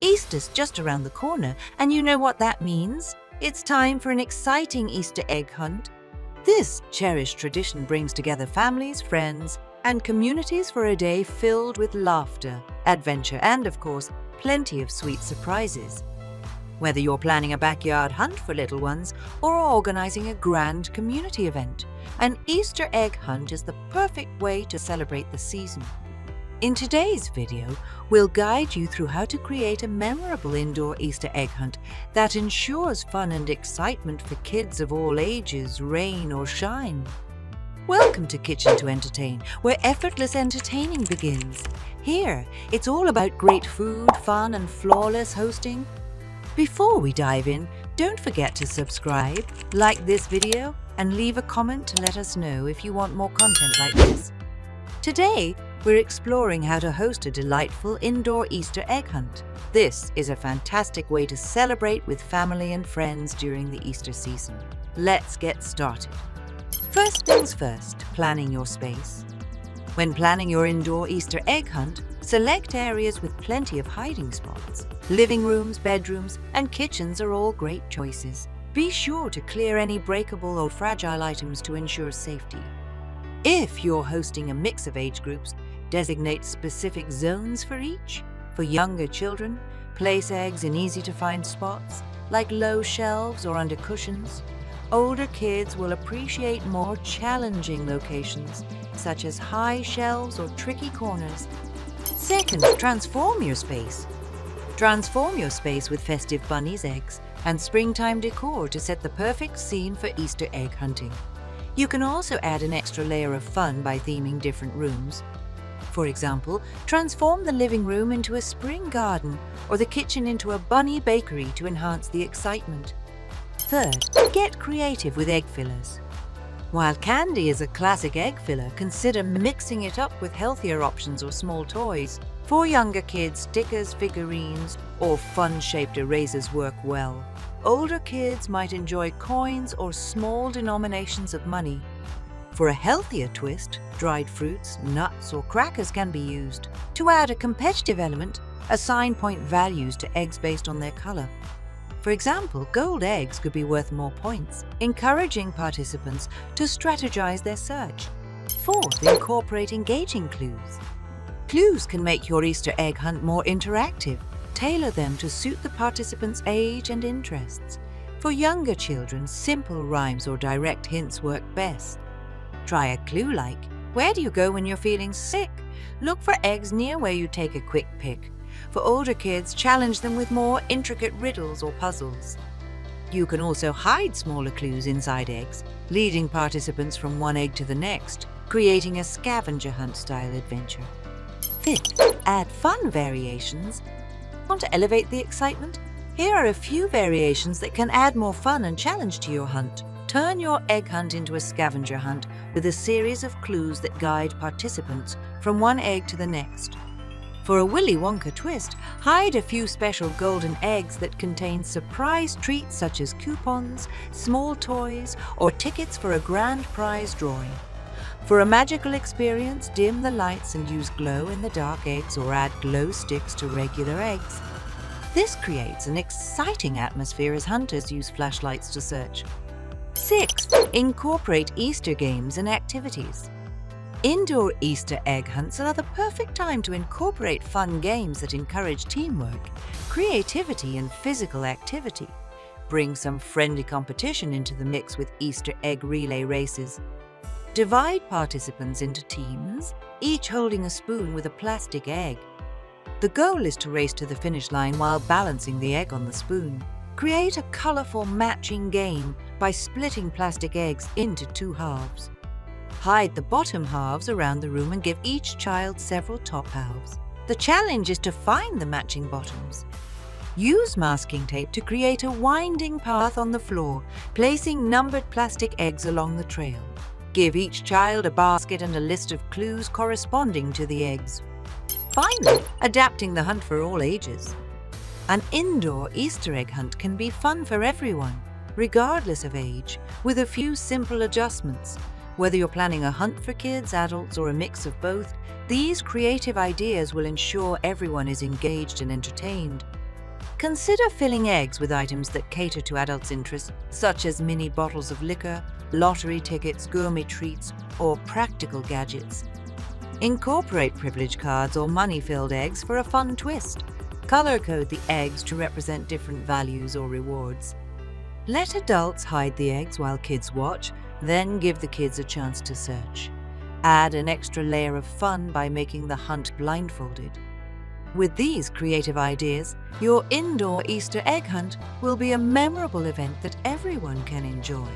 Easter's just around the corner, and you know what that means? It's time for an exciting Easter egg hunt. This cherished tradition brings together families, friends, and communities for a day filled with laughter, adventure, and, of course, plenty of sweet surprises. Whether you're planning a backyard hunt for little ones or organizing a grand community event, an Easter egg hunt is the perfect way to celebrate the season. In today's video, we'll guide you through how to create a memorable indoor Easter egg hunt that ensures fun and excitement for kids of all ages, rain or shine. Welcome to Kitchen to Entertain, where effortless entertaining begins. Here, it's all about great food, fun, and flawless hosting. Before we dive in, don't forget to subscribe, like this video, and leave a comment to let us know if you want more content like this. Today, we're exploring how to host a delightful indoor Easter egg hunt. This is a fantastic way to celebrate with family and friends during the Easter season. Let's get started. First things first, planning your space. When planning your indoor Easter egg hunt, select areas with plenty of hiding spots. Living rooms, bedrooms, and kitchens are all great choices. Be sure to clear any breakable or fragile items to ensure safety. If you're hosting a mix of age groups, designate specific zones for each. For younger children, place eggs in easy-to-find spots, like low shelves or under cushions. Older kids will appreciate more challenging locations, such as high shelves or tricky corners. Second, transform your space. Transform your space with festive bunnies, eggs, and springtime decor to set the perfect scene for Easter egg hunting. You can also add an extra layer of fun by theming different rooms. For example, transform the living room into a spring garden or the kitchen into a bunny bakery to enhance the excitement. Third, get creative with egg fillers. While candy is a classic egg filler, consider mixing it up with healthier options or small toys. For younger kids, stickers, figurines, or fun-shaped erasers work well. Older kids might enjoy coins or small denominations of money. For a healthier twist, dried fruits, nuts, or crackers can be used. To add a competitive element, assign point values to eggs based on their color. For example, gold eggs could be worth more points, encouraging participants to strategize their search. Fourth, incorporate engaging clues. Clues can make your Easter egg hunt more interactive. Tailor them to suit the participants' age and interests. For younger children, simple rhymes or direct hints work best. Try a clue like, where do you go when you're feeling sick? Look for eggs near where you take a quick pick. For older kids, challenge them with more intricate riddles or puzzles. You can also hide smaller clues inside eggs, leading participants from one egg to the next, creating a scavenger hunt style adventure. Fifth, add fun variations. Want to elevate the excitement? Here are a few variations that can add more fun and challenge to your hunt. Turn your egg hunt into a scavenger hunt with a series of clues that guide participants from one egg to the next. For a Willy Wonka twist, hide a few special golden eggs that contain surprise treats such as coupons, small toys, or tickets for a grand prize drawing. For a magical experience, dim the lights and use glow-in-the-dark eggs or add glow sticks to regular eggs. This creates an exciting atmosphere as hunters use flashlights to search. Sixth, incorporate Easter games and activities. Indoor Easter egg hunts are the perfect time to incorporate fun games that encourage teamwork, creativity, and physical activity. Bring some friendly competition into the mix with Easter egg relay races. Divide participants into teams, each holding a spoon with a plastic egg. The goal is to race to the finish line while balancing the egg on the spoon. Create a colorful matching game by splitting plastic eggs into two halves. Hide the bottom halves around the room and give each child several top halves. The challenge is to find the matching bottoms. Use masking tape to create a winding path on the floor, placing numbered plastic eggs along the trail. Give each child a basket and a list of clues corresponding to the eggs. Finally, adapting the hunt for all ages. An indoor Easter egg hunt can be fun for everyone, regardless of age, with a few simple adjustments. Whether you're planning a hunt for kids, adults, or a mix of both, these creative ideas will ensure everyone is engaged and entertained. Consider filling eggs with items that cater to adults' interests, such as mini bottles of liquor, lottery tickets, gourmet treats, or practical gadgets. Incorporate privilege cards or money-filled eggs for a fun twist. Color code the eggs to represent different values or rewards. Let adults hide the eggs while kids watch, then give the kids a chance to search. Add an extra layer of fun by making the hunt blindfolded. With these creative ideas, your indoor Easter egg hunt will be a memorable event that everyone can enjoy.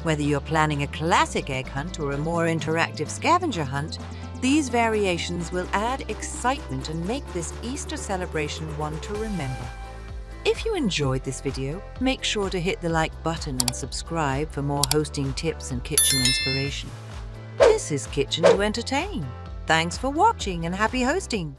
Whether you're planning a classic egg hunt or a more interactive scavenger hunt, these variations will add excitement and make this Easter celebration one to remember. If you enjoyed this video, make sure to hit the like button and subscribe for more hosting tips and kitchen inspiration. This is Kitchen to Entertain. Thanks for watching and happy hosting!